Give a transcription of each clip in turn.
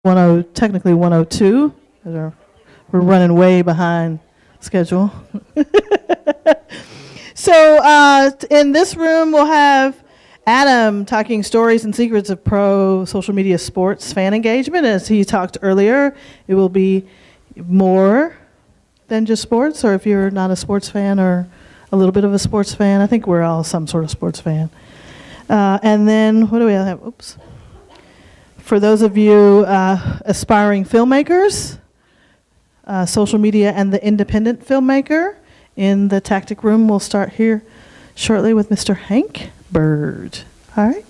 Technically 102. We're running way behind schedule. So in this room, we'll have Adam talking stories and secrets of pro social media sports fan engagement. As he talked earlier, it will be more than just sports, or if you're not a sports fan or a little bit of a sports fan. I think we're all some sort of sports fan. And then, what do we have? Oops. For those of you aspiring filmmakers, social media and the independent filmmaker in the tactic room, we'll start here shortly with Mr. Hank Bird. All right.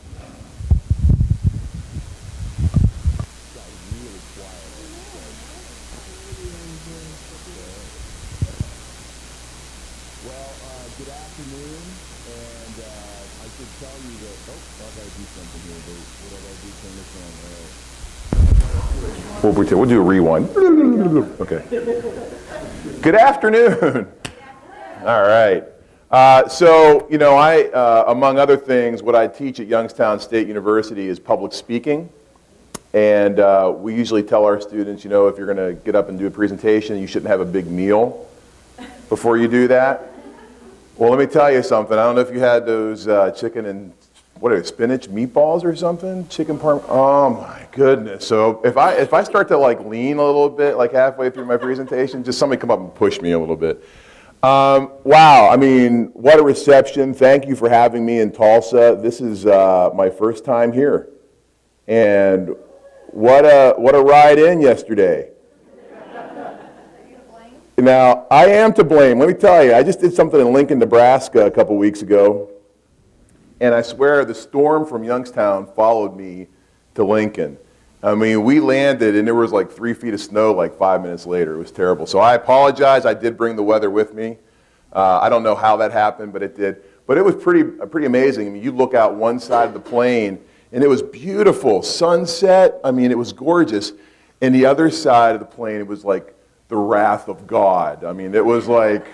Good afternoon, and I should tell you that, I gotta do something here, but what I gotta do, turn this on, we'll do a rewind. Okay. Good afternoon. All right. So, you know, among other things, what I teach at Youngstown State University is public speaking. And we usually tell our students, you know, if you're gonna get up and do a presentation, you shouldn't have a big meal before you do that. Well, let me tell you something. I don't know if you had those chicken and, what are they, spinach meatballs or something? Chicken parm, oh my goodness. So if I start to like lean a little bit, like halfway through my presentation, just somebody come up and push me a little bit. Wow, I mean, what a reception. Thank you for having me in Tulsa. This is my first time here. And what a ride in yesterday. Now, I am to blame. Let me tell you, I just did something in Lincoln, Nebraska a couple weeks ago, and I swear the storm from Youngstown followed me to Lincoln. I mean, we landed, and there was like 3 feet of snow like 5 minutes later. It was terrible. So I apologize. I did bring the weather with me. I don't know how that happened, but it did. But it was pretty amazing. I mean, you look out one side of the plane, and it was beautiful. Sunset, I mean, it was gorgeous. And the other side of the plane, it was like the wrath of God. I mean, it was like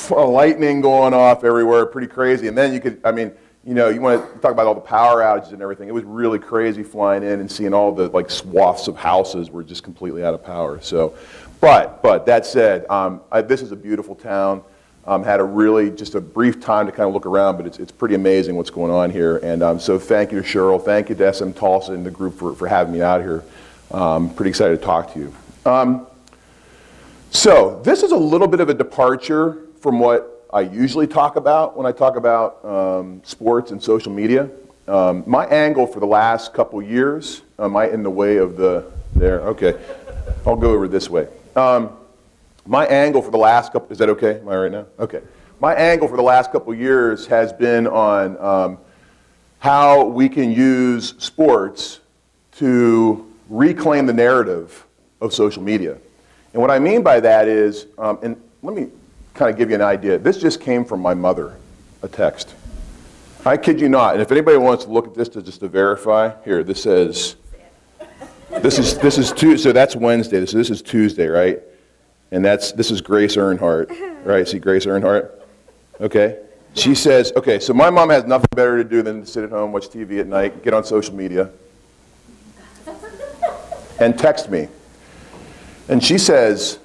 lightning going off everywhere, pretty crazy. And then you could, I mean, you know, you want to talk about all the power outages and everything. It was really crazy flying in and seeing all the like swaths of houses were just completely out of power. So, but that said, this is a beautiful town. Had a really just a brief time to kind of look around, but it's pretty amazing what's going on here. And so thank you to Cheryl, thank you to SMTULSA and the group for having me out here. Pretty excited to talk to you. So this is a little bit of a departure from what I usually talk about when I talk about sports and social media. My angle for the last couple years, am I in the way of there? Okay, I'll go over this way. My angle for the last couple, is that okay? Am I right now? Okay. My angle for the last couple years has been on how we can use sports to reclaim the narrative of social media. And what I mean by that is, and let me kind of give you an idea. This just came from my mother, a text. I kid you not. And if anybody wants to look at this just to verify, here, this says, this is Tuesday, so that's Wednesday. So this is Tuesday, right? And this is Grace Earnheardt, right? See Grace Earnheardt? Okay. She says, okay, so my mom has nothing better to do than to sit at home, watch TV at night, get on social media, and text me. And she says,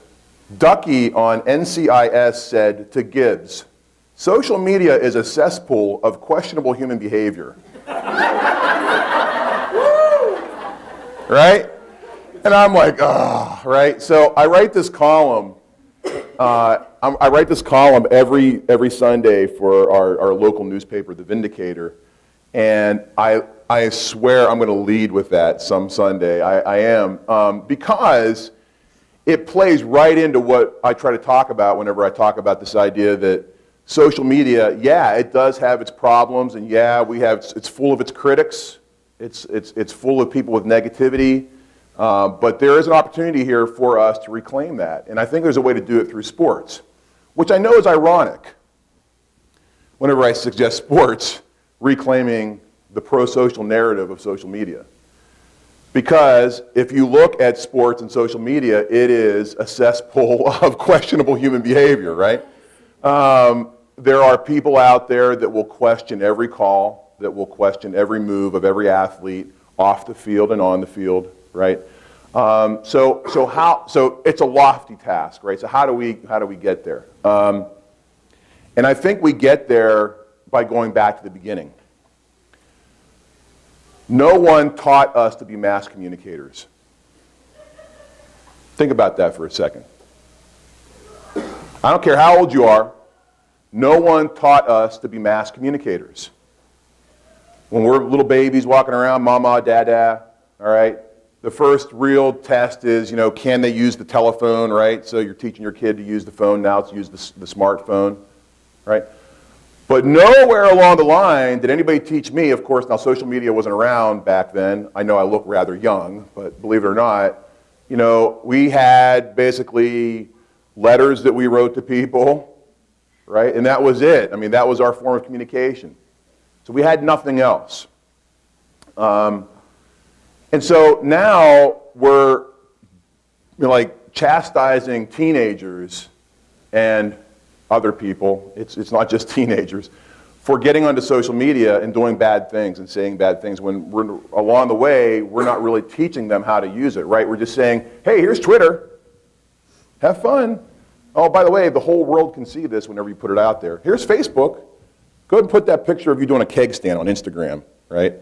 Ducky on NCIS said to Gibbs, social media is a cesspool of questionable human behavior. Right? And I'm like, oh, right? So I write this column. I write this column every Sunday for our local newspaper, The Vindicator. And I swear I'm going to lead with that some Sunday. I am. Because it plays right into what I try to talk about whenever I talk about this idea that social media, yeah, it does have its problems, and yeah, it's full of its critics. It's full of people with negativity. But there is an opportunity here for us to reclaim that. And I think there's a way to do it through sports, which I know is ironic whenever I suggest sports reclaiming the pro-social narrative of social media. Because if you look at sports and social media, it is a cesspool of questionable human behavior, right? There are people out there that will question every call, that will question every move of every athlete off the field and on the field, right? So it's a lofty task, right? So how do we get there? And I think we get there by going back to the beginning. No one taught us to be mass communicators. Think about that for a second. I don't care how old you are, no one taught us to be mass communicators. When we're little babies walking around, mama, dada, all right? The first real test is, can they use the telephone, right? So you're teaching your kid to use the phone, now it's use the smartphone, right? But nowhere along the line did anybody teach me, of course, now social media wasn't around back then. I know I look rather young, but believe it or not, we had basically letters that we wrote to people, right? And that was it. I mean, that was our form of communication. So we had nothing else. And so now we're like chastising teenagers and other people, it's not just teenagers, for getting onto social media and doing bad things and saying bad things when along the way, we're not really teaching them how to use it, right? We're just saying, hey, here's Twitter. Have fun. Oh, by the way, the whole world can see this whenever you put it out there. Here's Facebook. Go ahead and put that picture of you doing a keg stand on Instagram, right?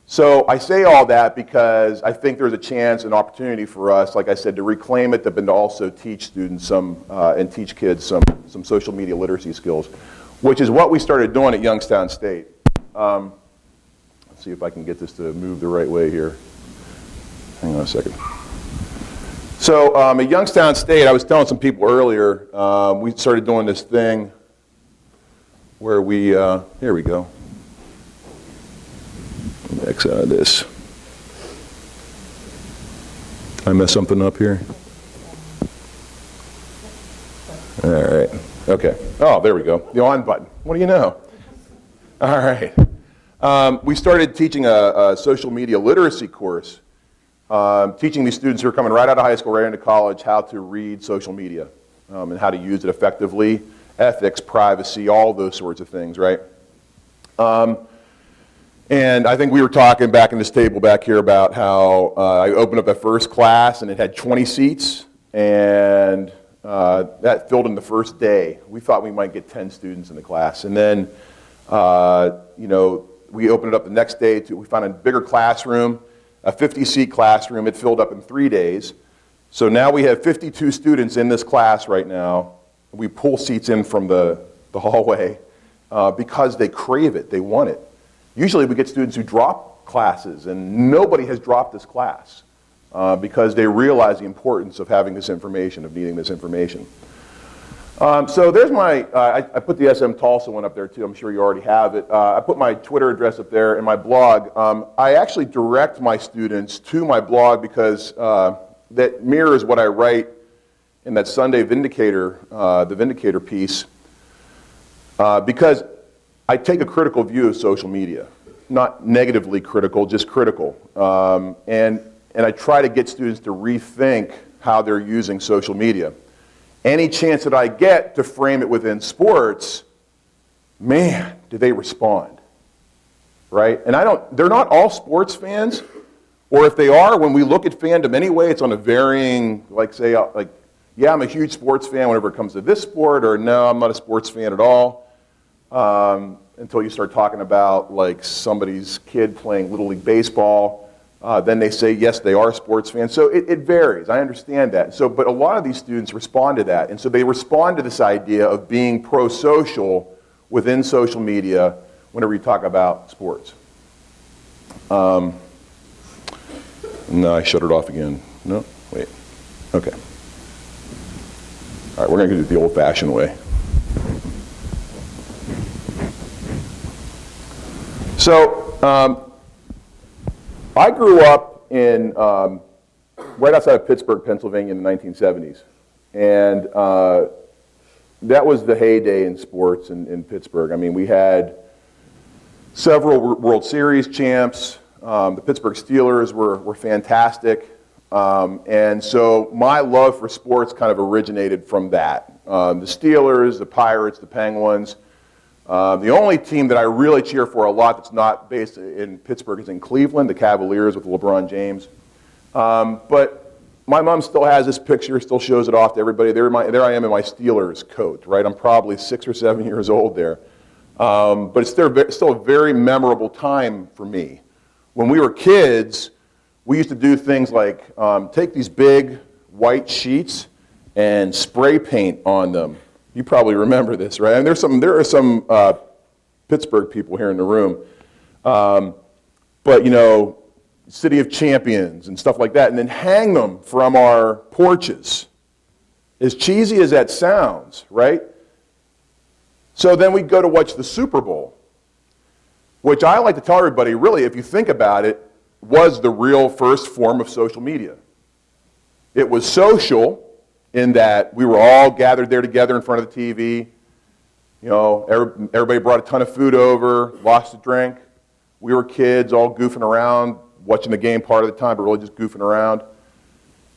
So I say all that because I think there's a chance, an opportunity for us, like I said, to reclaim it, but to also teach students and teach kids some social media literacy skills, which is what we started doing at Youngstown State. Let's see if I can get this to move the right way here. Hang on a second. So at Youngstown State, I was telling some people earlier, we started doing this thing where we, here we go. X out of this. Did I mess something up here? All right. Okay. Oh, there we go. The on button. What do you know? All right. We started teaching a social media literacy course, teaching these students who are coming right out of high school, right into college, how to read social media and how to use it effectively, ethics, privacy, all those sorts of things, right? And I think we were talking back in this table back here about how I opened up that first class and it had 20 seats, and that filled in the first day. We thought we might get 10 students in the class. And then, we opened it up the next day. We found a bigger classroom, a 50-seat classroom. It filled up in 3 days. So now we have 52 students in this class right now. We pull seats in from the hallway because they crave it. They want it. Usually we get students who drop classes, and nobody has dropped this class because they realize the importance of having this information, of needing this information. So there's my, I put the SMTULSA one up there too. I'm sure you already have it. I put my Twitter address up there and my blog. I actually direct my students to my blog because that mirrors what I write in that Sunday Vindicator, the Vindicator piece, because I take a critical view of social media, not negatively critical, just critical. And I try to get students to rethink how they're using social media. Any chance that I get to frame it within sports, man, do they respond, right? And they're not all sports fans, or if they are, when we look at fandom anyway, it's on a varying, yeah, I'm a huge sports fan whenever it comes to this sport, or no, I'm not a sports fan at all. Until you start talking about like somebody's kid playing Little League Baseball, then they say, yes, they are sports fans. So it varies. I understand that. So, but a lot of these students respond to that. And so they respond to this idea of being pro-social within social media whenever you talk about sports. No, I shut it off again. No, wait. Okay. All right, we're going to do it the old-fashioned way. So, I grew up in right outside of Pittsburgh, Pennsylvania in the 1970s. And that was the heyday in sports in Pittsburgh. I mean, we had several World Series champs. The Pittsburgh Steelers were fantastic. And so my love for sports kind of originated from that. The Steelers, the Pirates, the Penguins. The only team that I really cheer for a lot that's not based in Pittsburgh is in Cleveland, the Cavaliers with LeBron James. But my mom still has this picture, still shows it off to everybody. There I am in my Steelers coat, right? I'm probably 6 or 7 years old there. But it's still a very memorable time for me. When we were kids, we used to do things like take these big white sheets and spray paint on them. You probably remember this, right? And there are some Pittsburgh people here in the room. But, you know, City of Champions and stuff like that, and then hang them from our porches. As cheesy as that sounds, right? So then we'd go to watch the Super Bowl, which I like to tell everybody, really, if you think about it, was the real first form of social media. It was social in that we were all gathered there together in front of the TV. You know, everybody brought a ton of food over, lots to drink. We were kids all goofing around, watching the game part of the time, but really just goofing around.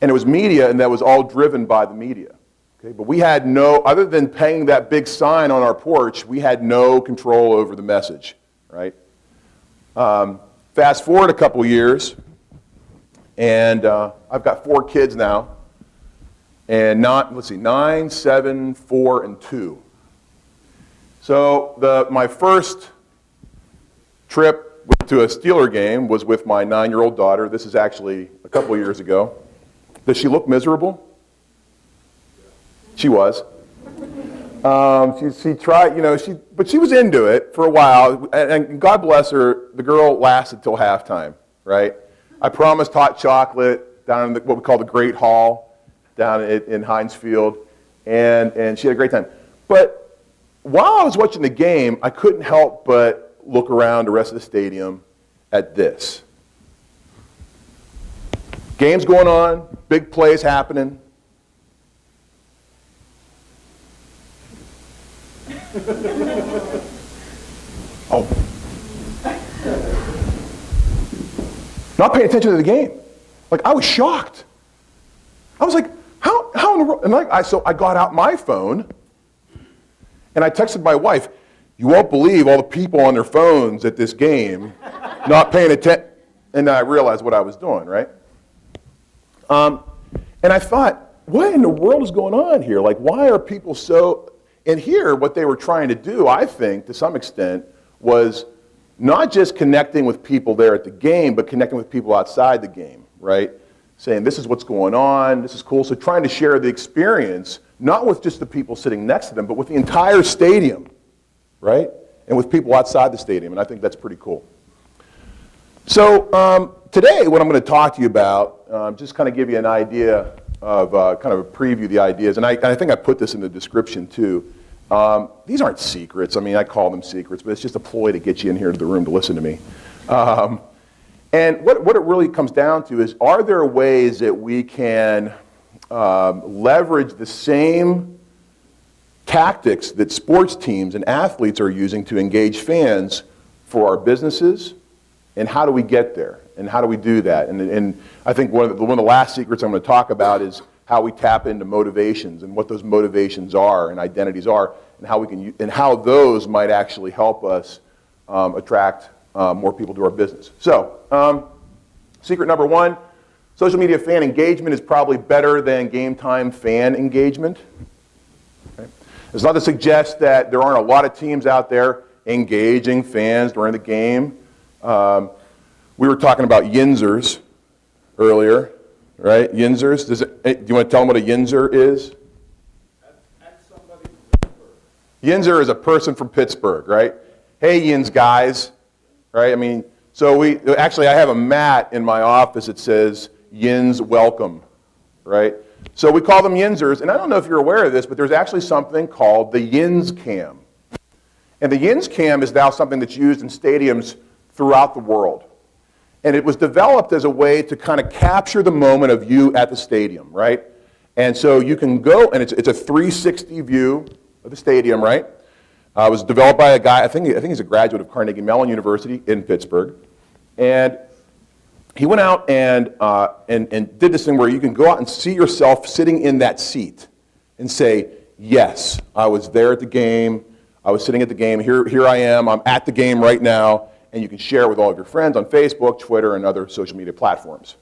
And it was media, and that was all driven by the media. Okay? But we had no, other than paying that big sign on our porch, we had no control over the message, right? Fast forward a couple years, and I've got 4 kids now, and 9, 7, 4, and 2. So my first trip to a Steeler game was with my 9-year-old daughter. This is actually a couple years ago. Does she look miserable? She was. She tried, you know, but she was into it for a while, and God bless her, the girl lasted till halftime, right? I promised hot chocolate down in what we call the Great Hall down in Heinz Field, and she had a great time. But while I was watching the game, I couldn't help but look around the rest of the stadium at this. Game's going on, big plays happening. Oh. Not paying attention to the game. Like, I was shocked. I was like, how in the world? And so I got out my phone and I texted my wife, "You won't believe all the people on their phones at this game not paying attention." And then I realized what I was doing, right? And I thought, what in the world is going on here? Like, why are people so... And here, what they were trying to do, I think, to some extent, was not just connecting with people there at the game, but connecting with people outside the game, right? Saying, this is what's going on, this is cool. So trying to share the experience, not with just the people sitting next to them, but with the entire stadium, right? And with people outside the stadium, and I think that's pretty cool. So today, what I'm going to talk to you about, just kind of give you an idea of kind of a preview of the ideas, and I think I put this in the description too. These aren't secrets. I mean, I call them secrets, but it's just a ploy to get you in here to the room to listen to me. And what it really comes down to is, are there ways that we can leverage the same tactics that sports teams and athletes are using to engage fans for our businesses, and how do we get there? And how do we do that? And I think one of the last secrets I'm going to talk about is how we tap into motivations and what those motivations are and identities are, and how we can and how those might actually help us attract more people to our business. So, secret number 1, social media fan engagement is probably better than game time fan engagement. Okay? It's not to suggest that there aren't a lot of teams out there engaging fans during the game. We were talking about yinzers earlier, right? Yinzers. Do you want to tell them what a yinzer is? That's somebody from Pittsburgh. Yinzer is a person from Pittsburgh, right? Hey, yins guys, right? I mean, so I have a mat in my office that says yins welcome, right? So we call them yinzers, and I don't know if you're aware of this, but there's actually something called the yins cam. And the yins cam is now something that's used in stadiums throughout the world. And it was developed as a way to kind of capture the moment of you at the stadium, right? And so you can go, and it's a 360 view of the stadium, right? It was developed by a guy, I think he's a graduate of Carnegie Mellon University in Pittsburgh. And he went out and did this thing where you can go out and see yourself sitting in that seat and say, yes, I was there at the game, I was sitting at the game, here I am, I'm at the game right now. And you can share it with all of your friends on Facebook, Twitter, and other social media platforms.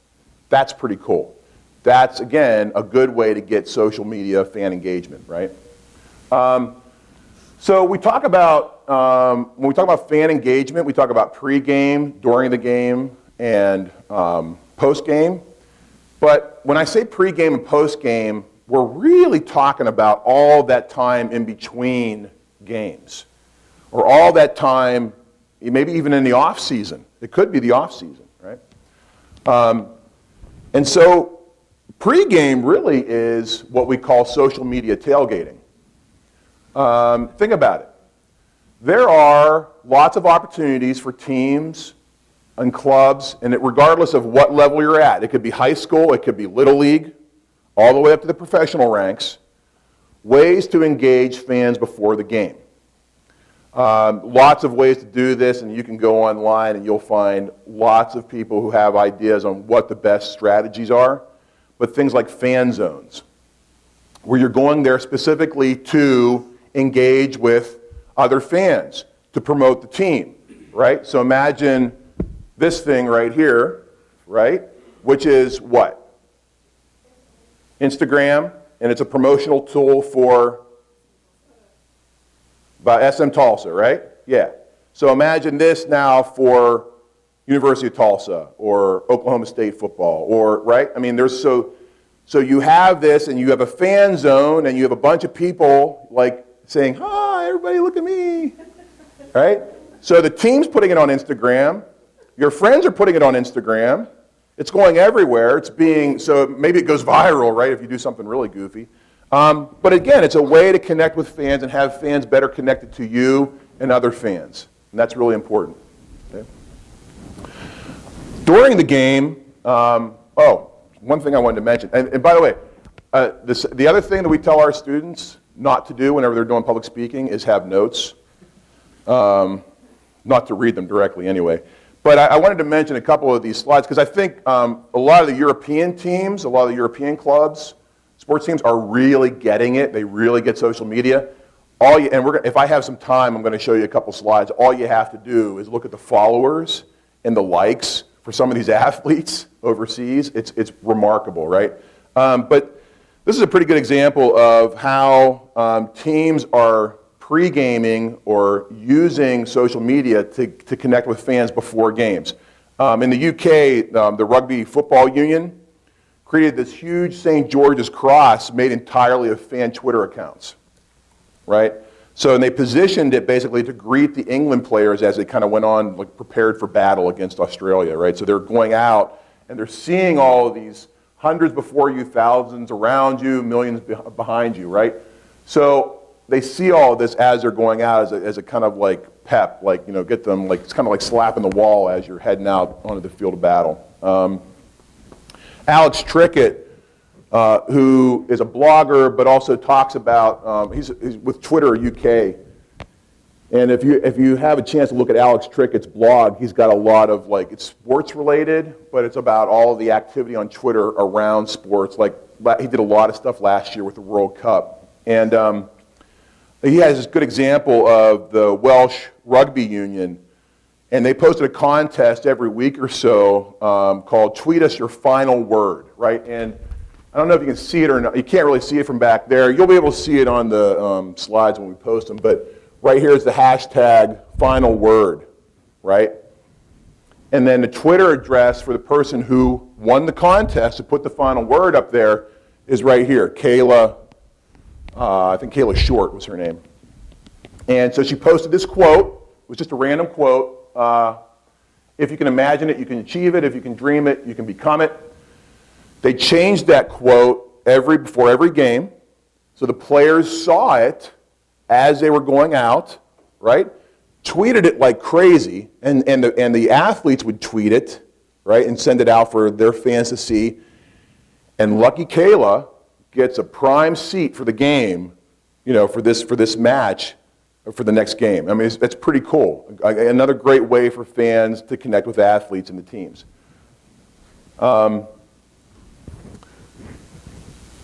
That's pretty cool. That's, again, a good way to get social media fan engagement, right? So we talk about, when we talk about fan engagement, we talk about pre-game, during the game, and post-game. But when I say pre-game and post-game, we're really talking about all that time in between games, or all that time, maybe even in the off season. It could be the off season, right? And so pre-game really is what we call social media tailgating. Think about it. There are lots of opportunities for teams and clubs, and regardless of what level you're at, it could be high school, it could be little league, all the way up to the professional ranks, ways to engage fans before the game. Lots of ways to do this, and you can go online and you'll find lots of people who have ideas on what the best strategies are. But things like fan zones, where you're going there specifically to engage with other fans, to promote the team, right? So imagine this thing right here, right? Which is what? Instagram, and it's a promotional tool for by SMTULSA, right? Yeah. So imagine this now for University of Tulsa or Oklahoma State football, or right? I mean, so you have this, and you have a fan zone, and you have a bunch of people like saying, "Hi, everybody, look at me," right? So the team's putting it on Instagram. Your friends are putting it on Instagram. It's going everywhere. It's being, so maybe it goes viral, right, if you do something really goofy. But again, it's a way to connect with fans and have fans better connected to you and other fans. And that's really important. Okay? During the game, one thing I wanted to mention, and by the way, the other thing that we tell our students not to do whenever they're doing public speaking is have notes. Not to read them directly anyway. But I wanted to mention a couple of these slides because I think a lot of the European teams, a lot of the European clubs, sports teams are really getting it. They really get social media. If I have some time, I'm going to show you a couple slides. All you have to do is look at the followers and the likes for some of these athletes overseas. It's remarkable, right? But this is a pretty good example of how teams are pre-gaming or using social media to connect with fans before games. In the UK, the Rugby Football Union created this huge St. George's cross made entirely of fan Twitter accounts, right? So and they positioned it basically to greet the England players as they kind of went on, like prepared for battle against Australia, right? So they're going out and they're seeing all of these hundreds before you, thousands around you, millions behind you, right? So they see all of this as they're going out as a kind of like pep, like, you know, get them, like, it's kind of like slapping the wall as you're heading out onto the field of battle. Alex Trickett, who is a blogger but also talks about, he's with Twitter UK. And if you have a chance to look at Alex Trickett's blog, he's got a lot of, like, it's sports related, but it's about all of the activity on Twitter around sports. Like, he did a lot of stuff last year with the World Cup. And he has this good example of the Welsh Rugby Union, and they posted a contest every week or so called Tweet Us Your Final Word, right? And I don't know if you can see it or not. You can't really see it from back there. You'll be able to see it on the slides when we post them, but right here is the hashtag final word, right? And then the Twitter address for the person who won the contest to put the final word up there is right here, Kayla. I think Kayla Short was her name. And so she posted this quote. It was just a random quote. If you can imagine it, you can achieve it. If you can dream it, you can become it. They changed that quote before every game. So the players saw it as they were going out, right? Tweeted it like crazy. And the athletes would tweet it, right, and send it out for their fans to see. And lucky Kayla gets a prime seat for the game, you know, for this match, for the next game. I mean, that's pretty cool. Another great way for fans to connect with athletes and the teams.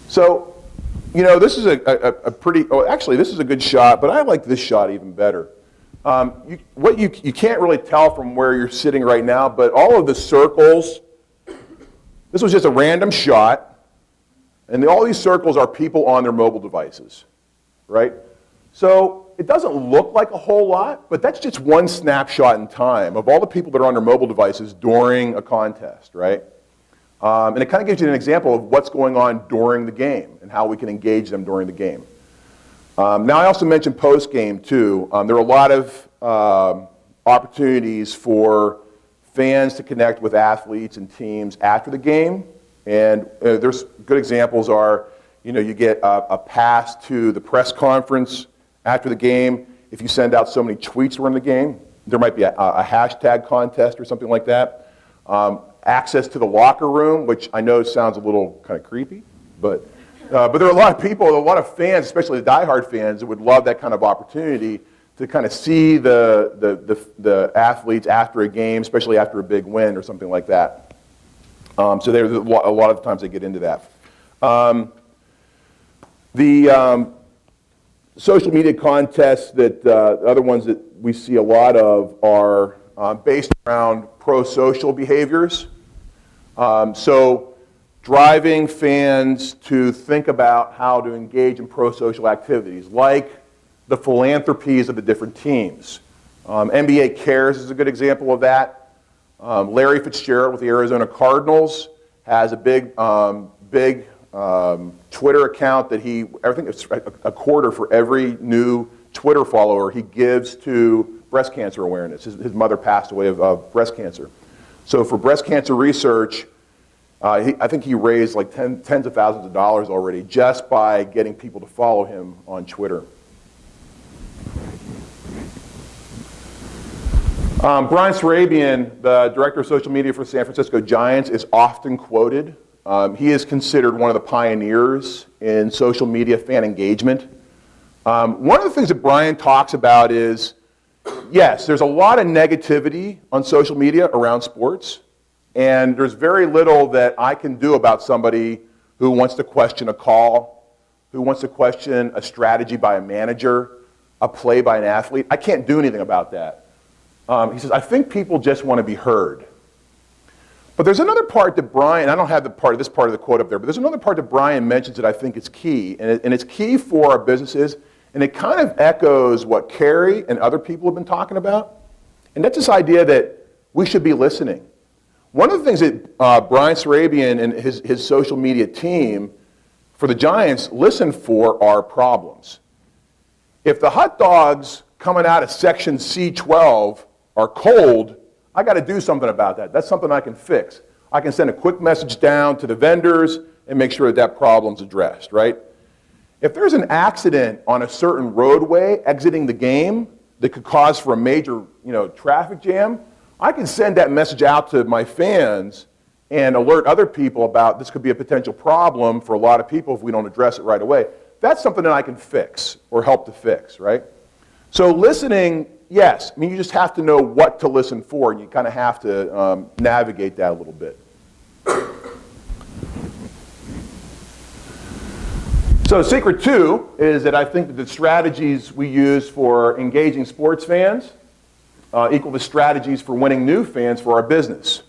So, you know, this is a pretty, actually this is a good shot, but I like this shot even better. You can't really tell from where you're sitting right now, but all of the circles, This was just a random shot, and all these circles are people on their mobile devices, right? So it doesn't look like a whole lot, but that's just one snapshot in time of all the people that are on their mobile devices during a contest, right? And it kind of gives you an example of what's going on during the game and how we can engage them during the game. Now, I also mentioned post-game, too. There are a lot of opportunities for fans to connect with athletes and teams after the game. And there's good examples are, you get a pass to the press conference after the game. If you send out so many tweets during the game, there might be a hashtag contest or something like that. Access to the locker room, which I know sounds a little kind of creepy, but there are a lot of people, a lot of fans, especially the diehard fans, that would love that kind of opportunity to kind of see the athletes after a game, especially after a big win or something like that. So there's a lot of times they get into that. The social media contests that other ones that we see a lot of are based around pro-social behaviors. So driving fans to think about how to engage in pro-social activities, like the philanthropies of the different teams. NBA Cares is a good example of that. Larry Fitzgerald with the Arizona Cardinals has a big Twitter account that I think it's a quarter for every new Twitter follower he gives to breast cancer awareness. His mother passed away of breast cancer. So for breast cancer research, I think he raised like tens of thousands of dollars already just by getting people to follow him on Twitter. Brian Sarabian, the director of social media for San Francisco Giants, is often quoted. He is considered one of the pioneers in social media fan engagement. One of the things that Brian talks about is, yes, there's a lot of negativity on social media around sports, and there's very little that I can do about somebody who wants to question a call, who wants to question a strategy by a manager, a play by an athlete. I can't do anything about that. He says, I think people just want to be heard. But there's another part that Brian, I don't have this part of the quote up there, but there's another part that Brian mentions that I think is key, and it's key for our businesses, and it kind of echoes what Carrie and other people have been talking about, and that's this idea that we should be listening. One of the things that Brian Sarabian and his social media team for the Giants listen for are problems. If the hot dogs coming out of section C12 are cold, I got to do something about that. That's something I can fix. I can send a quick message down to the vendors and make sure that problem's addressed, right? If there's an accident on a certain roadway exiting the game that could cause for a major, traffic jam, I can send that message out to my fans and alert other people about this could be a potential problem for a lot of people if we don't address it right away. That's something that I can fix or help to fix, right? So listening, yes, you just have to know what to listen for, and you kind of have to navigate that a little bit. So secret 2 is that I think that the strategies we use for engaging sports fans equal the strategies for winning new fans for our business.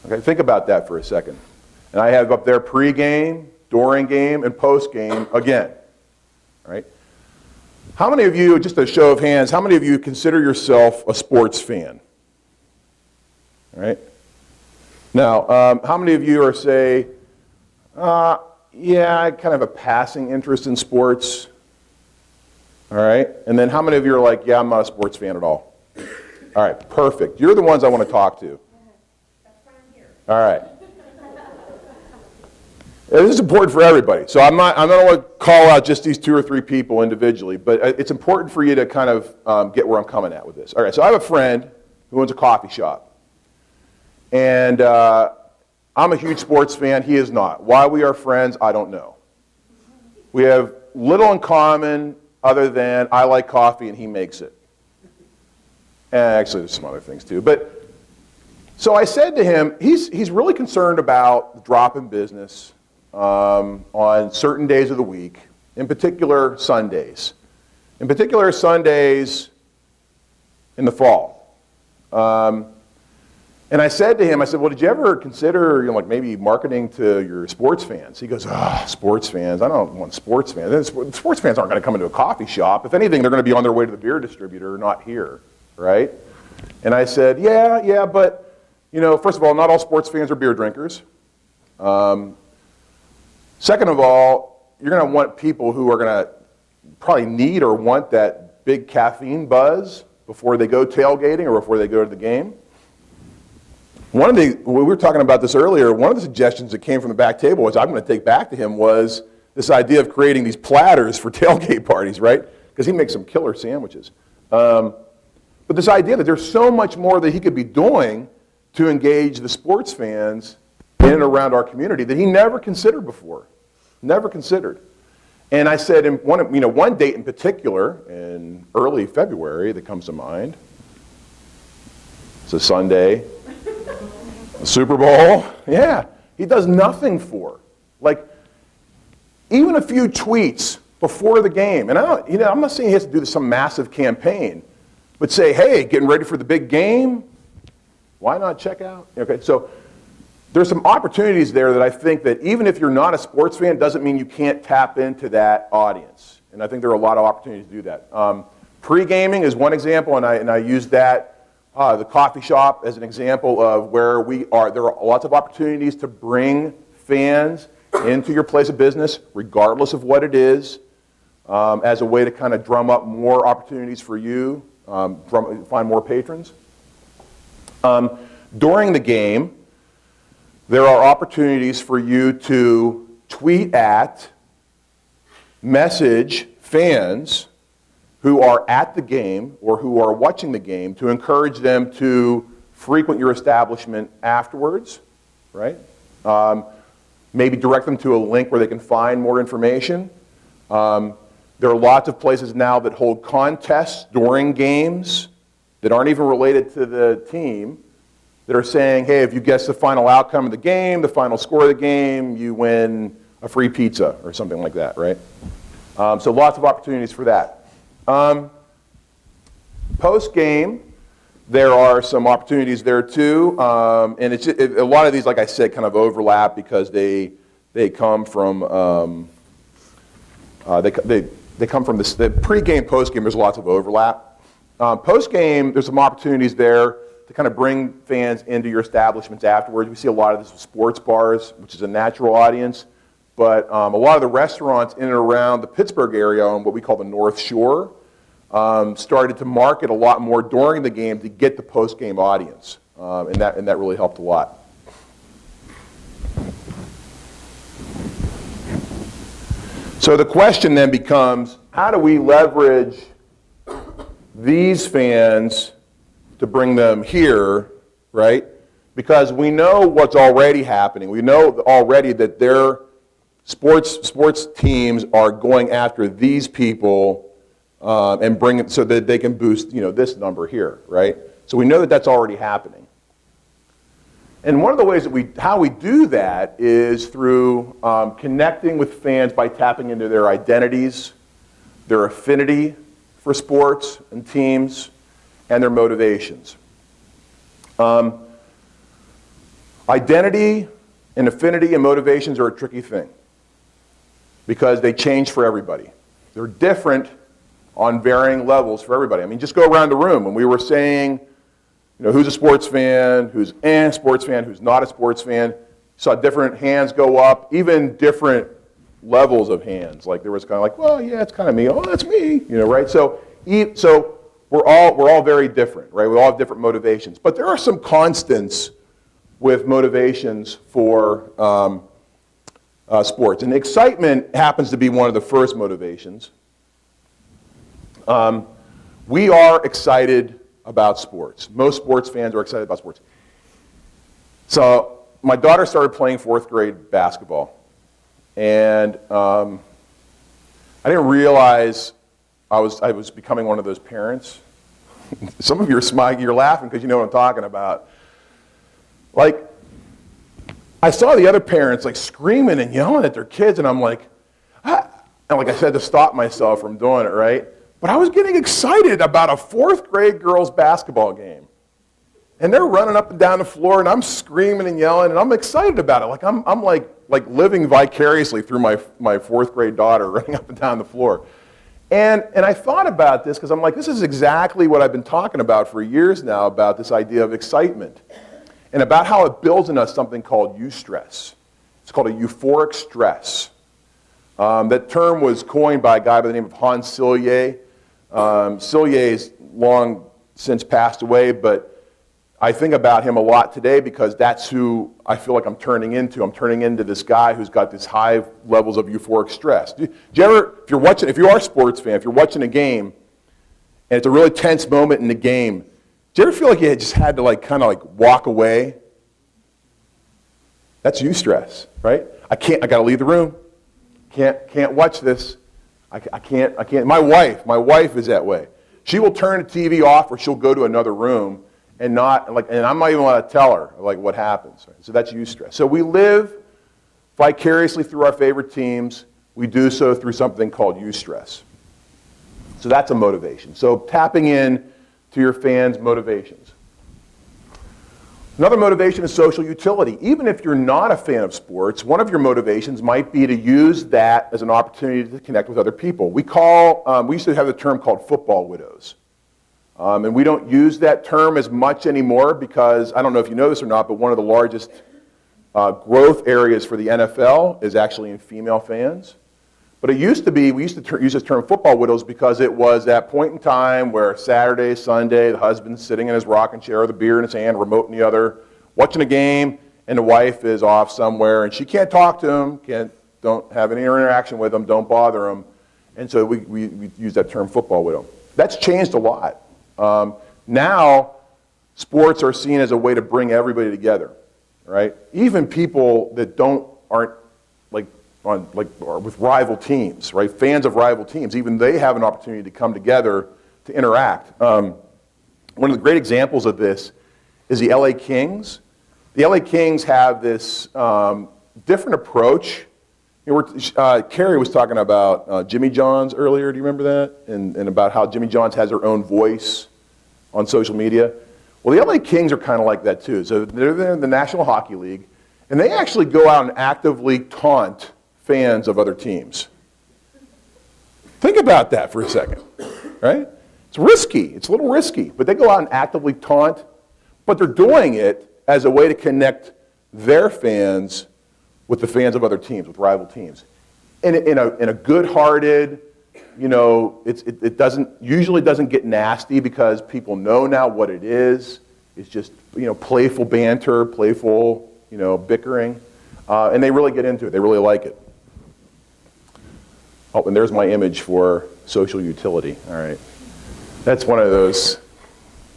Okay, think about that for a second. And I have up there pre-game, during game, and post-game again, right? How many of you, just a show of hands, how many of you consider yourself a sports fan? All right? Now, how many of you are say, yeah, I kind of have a passing interest in sports? All right? And then how many of you are like, yeah, I'm not a sports fan at all? All right, perfect. You're the ones I want to talk to. That's why I'm here. All right. This is important for everybody. So I'm not going to call out just these 2 or 3 people individually, but it's important for you to kind of get where I'm coming at with this. All right, so I have a friend who owns a coffee shop. And I'm a huge sports fan. He is not. Why we are friends, I don't know. We have little in common other than I like coffee and he makes it. And actually, there's some other things too. But so I said to him, he's really concerned about the drop in business on certain days of the week, in particular Sundays. In particular Sundays in the fall. And And I said to him, I said, well, did you ever consider, like maybe marketing to your sports fans? He goes, sports fans, I don't want sports fans. Sports fans aren't going to come into a coffee shop. If anything, they're going to be on their way to the beer distributor, not here, right? And I said, yeah, but, first of all, not all sports fans are beer drinkers. Second of all, you're going to want people who are going to probably need or want that big caffeine buzz before they go tailgating or before they go to the game. We were talking about this earlier, one of the suggestions that came from the back table, which I'm going to take back to him, was this idea of creating these platters for tailgate parties, right? Because he makes some killer sandwiches. But this idea that there's so much more that he could be doing to engage the sports fans in and around our community that he never considered before. Never considered. And I said, in one date in particular, in early February that comes to mind, it's a Sunday, the Super Bowl, yeah, he does nothing for. Like, even a few tweets before the game, and I'm not saying he has to do some massive campaign, but say, hey, getting ready for the big game, why not check out? Okay, so there's some opportunities there that I think that even if you're not a sports fan, doesn't mean you can't tap into that audience. And I think there are a lot of opportunities to do that. Pre-gaming is one example, and I use that, the coffee shop as an example of where we are. There are lots of opportunities to bring fans into your place of business, regardless of what it is, as a way to kind of drum up more opportunities for you, find more patrons. During the game, there are opportunities for you to tweet at, message fans who are at the game or who are watching the game to encourage them to frequent your establishment afterwards, right? Maybe direct them to a link where they can find more information. There are lots of places now that hold contests during games that aren't even related to the team, that are saying, hey, if you guess the final outcome of the game, the final score of the game, you win a free pizza or something like that, right? So lots of opportunities for that. Post-game, there are some opportunities there too, and a lot of these, like I said, kind of overlap because they come from they come from the pre-game, post-game. There's lots of overlap. Post-game, there's some opportunities there to kind of bring fans into your establishments afterwards. We see a lot of this with sports bars, which is a natural audience, but a lot of the restaurants in and around the Pittsburgh area on what we call the North Shore started to market a lot more during the game to get the post-game audience, and that really helped a lot. So the question then becomes, how do we leverage these fans to bring them here, right? Because we know what's already happening. We know already that their sports teams are going after these people and bring it so that they can boost, this number here, right? So we know that that's already happening. And one of the ways that how we do that is through connecting with fans by tapping into their identities, their affinity for sports and teams, and their motivations. Identity and affinity and motivations are a tricky thing because they change for everybody. They're different on varying levels for everybody. I mean, just go around the room. When we were saying, who's a sports fan, who's a sports fan, who's not a sports fan, saw different hands go up, even different levels of hands. Like there was kind of like, well, yeah, it's kind of me. Oh, that's me. Right? So we're all very different, right? We all have different motivations. But there are some constants with motivations for sports. And excitement happens to be one of the first motivations. We are excited about sports. Most sports fans are excited about sports. So my daughter started playing fourth grade basketball. And I didn't realize I was becoming one of those parents. Some of you are smiling, you're laughing because you know what I'm talking about. Like, I saw the other parents like screaming and yelling at their kids, and I'm like, and like I said to stop myself from doing it, right? But I was getting excited about a fourth grade girls basketball game. And they're running up and down the floor, and I'm screaming and yelling, and I'm excited about it. Like I'm like living vicariously through my fourth grade daughter running up and down the floor. And I thought about this because I'm like, this is exactly what I've been talking about for years now, about this idea of excitement and about how it builds in us something called eustress. It's called a euphoric stress. That term was coined by a guy by the name of Hans Selye. Selye's long since passed away, but I think about him a lot today because that's who I feel like I'm turning into. I'm turning into this guy who's got these high levels of euphoric stress. Do you ever, if you are a sports fan, if you're watching a game and it's a really tense moment in the game, do you ever feel like you just had to kind of walk away? That's eustress, right? I got to leave the room. Can't watch this. I can't. My wife is that way. She will turn the TV off or she'll go to another room and I'm not even allowed to tell her what happens. Right? So that's eustress. So we live vicariously through our favorite teams. We do so through something called eustress. So that's a motivation. So tapping in to your fans' motivations. Another motivation is social utility. Even if you're not a fan of sports, one of your motivations might be to use that as an opportunity to connect with other people. We used to have the term called football widows. And we don't use that term as much anymore because, I don't know if you know this or not, but one of the largest growth areas for the NFL is actually in female fans. But it used to be, we used to use this term football widows because it was that point in time where Saturday, Sunday, the husband's sitting in his rocking chair with a beer in his hand, remote in the other, watching a game, and the wife is off somewhere, and she can't talk to him, don't have any interaction with him, don't bother him. And so we use that term football widow. That's changed a lot. Now, sports are seen as a way to bring everybody together, right? Even people that aren't with rival teams, right? Fans of rival teams, even they have an opportunity to come together to interact. One of the great examples of this is the LA Kings. The LA Kings have this different approach. Carrie was talking about Jimmy John's earlier. Do you remember that? And about how Jimmy John's has their own voice on social media. Well, the LA Kings are kind of like that too. So they're in the National Hockey League, and they actually go out and actively taunt fans of other teams. Think about that for a second, right? It's risky. It's a little risky, but they go out and actively taunt, but they're doing it as a way to connect their fans with the fans of other teams, with rival teams. In a good-hearted, it usually doesn't get nasty because people know now what it is. It's just, playful banter, playful, bickering. And they really get into it. They really like it. Oh, and there's my image for social utility. All right. That's one of those,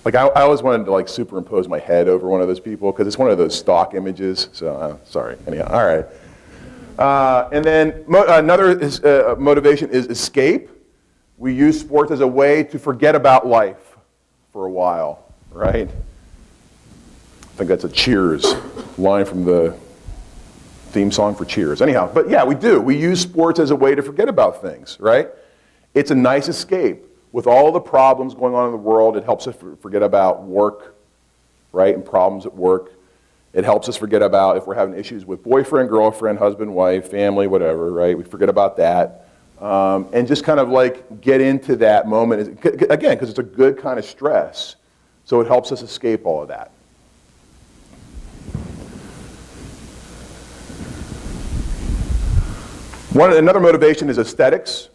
I always wanted to superimpose my head over one of those people because it's one of those stock images. So, sorry. Anyhow, all right. And then another motivation is escape. We use sports as a way to forget about life for a while, right? I think that's a Cheers line from the theme song for Cheers. Anyhow, but yeah, we do. We use sports as a way to forget about things, right? It's a nice escape. With all the problems going on in the world, it helps us forget about work, right, and problems at work. It helps us forget about if we're having issues with boyfriend, girlfriend, husband, wife, family, whatever, right? We forget about that. And just kind of get into that moment, again, because it's a good kind of stress. So it helps us escape all of that. Another motivation is aesthetics.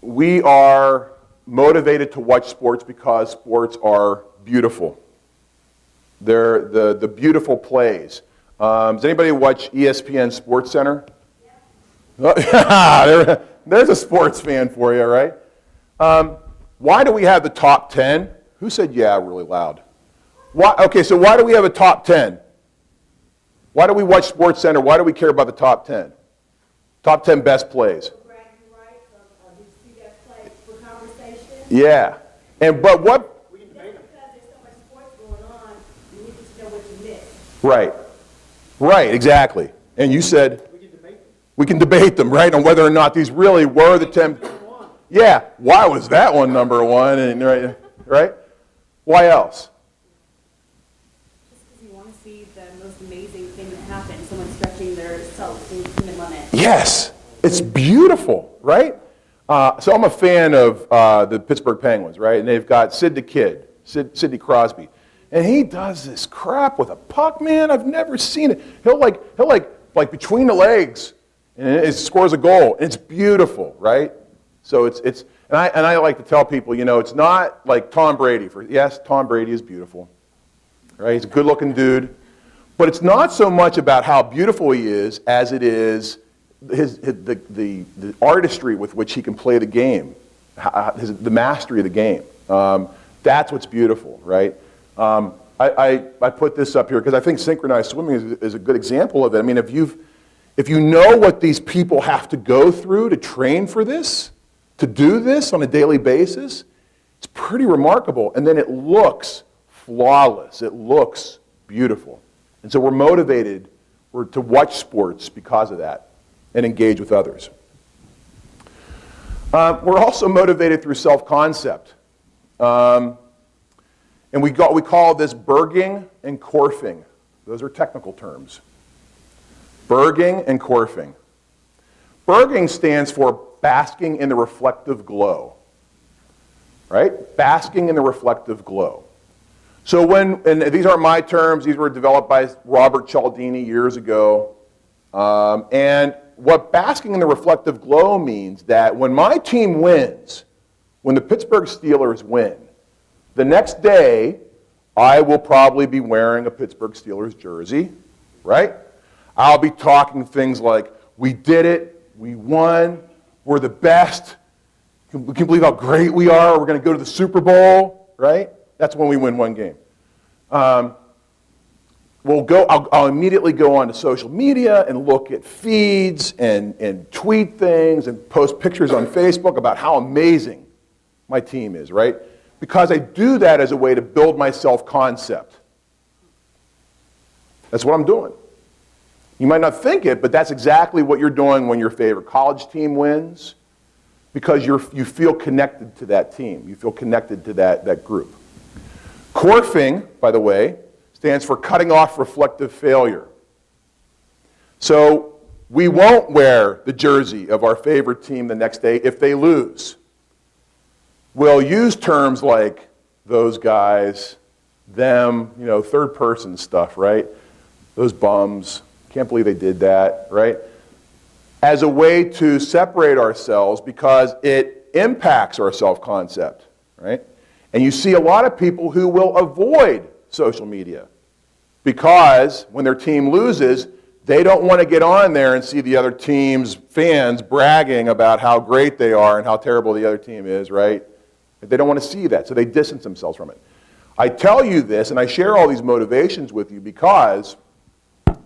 We are motivated to watch sports because sports are beautiful. They're the beautiful plays. Does anybody watch ESPN Sports Center? Yeah. There's a sports fan for you, right? Why do we have the top 10? Who said yeah really loud? Okay, so why do we have a top 10? Why do we watch Sports Center? Why do we care about the top 10? Top 10 best plays. Yeah. But what? We can debate them. Because there's so much sports going on, you need to know what you missed. Right. Right, exactly. And you said We can debate them. we can debate them, right, on whether or not these really were the 10. Yeah. Why was that one number one? And right? Why else? stretching their self-limit. Yes, it's beautiful, right? So I'm a fan of the Pittsburgh Penguins, right? And they've got Sid the Kid, Sidney Crosby. And he does this crap with a puck, man. I've never seen it. He'll like between the legs, and it scores a goal. And it's beautiful, right? So and I like to tell people, you know, it's not like Tom Brady. Yes, Tom Brady is beautiful, right? He's a good-looking dude. But it's not so much about how beautiful he is as it is the artistry with which he can play the game, the mastery of the game. That's what's beautiful, right? I put this up here because I think synchronized swimming is a good example of it. I mean, if you know what these people have to go through to train for this, to do this on a daily basis, it's pretty remarkable. And then it looks flawless. It looks beautiful. And so we're motivated to watch sports because of that and engage with others. We're also motivated through self-concept. And we call this berging and corfing. Those are technical terms. Berging and corfing. Berging stands for basking in the reflective glow. Right? Basking in the reflective glow. So and these aren't my terms, these were developed by Robert Cialdini years ago. And what basking in the reflective glow means that when my team wins, when the Pittsburgh Steelers win, the next day I will probably be wearing a Pittsburgh Steelers jersey, right? I'll be talking things like, we did it, we won, we're the best, we can't believe how great we are, we're going to go to the Super Bowl, right? That's when we win one game. I'll immediately go onto social media and look at feeds and tweet things and post pictures on Facebook about how amazing my team is, right? Because I do that as a way to build my self-concept. That's what I'm doing. You might not think it, but that's exactly what you're doing when your favorite college team wins, because you feel connected to that team. You feel connected to that group. Corfing, by the way, stands for cutting off reflective failure. So we won't wear the jersey of our favorite team the next day if they lose. We'll use terms like those guys, them, third person stuff, right? Those bums, can't believe they did that, right? As a way to separate ourselves because it impacts our self-concept, right? And you see a lot of people who will avoid social media because when their team loses, they don't want to get on there and see the other team's fans bragging about how great they are and how terrible the other team is, right? They don't want to see that, so they distance themselves from it. I tell you this, and I share all these motivations with you because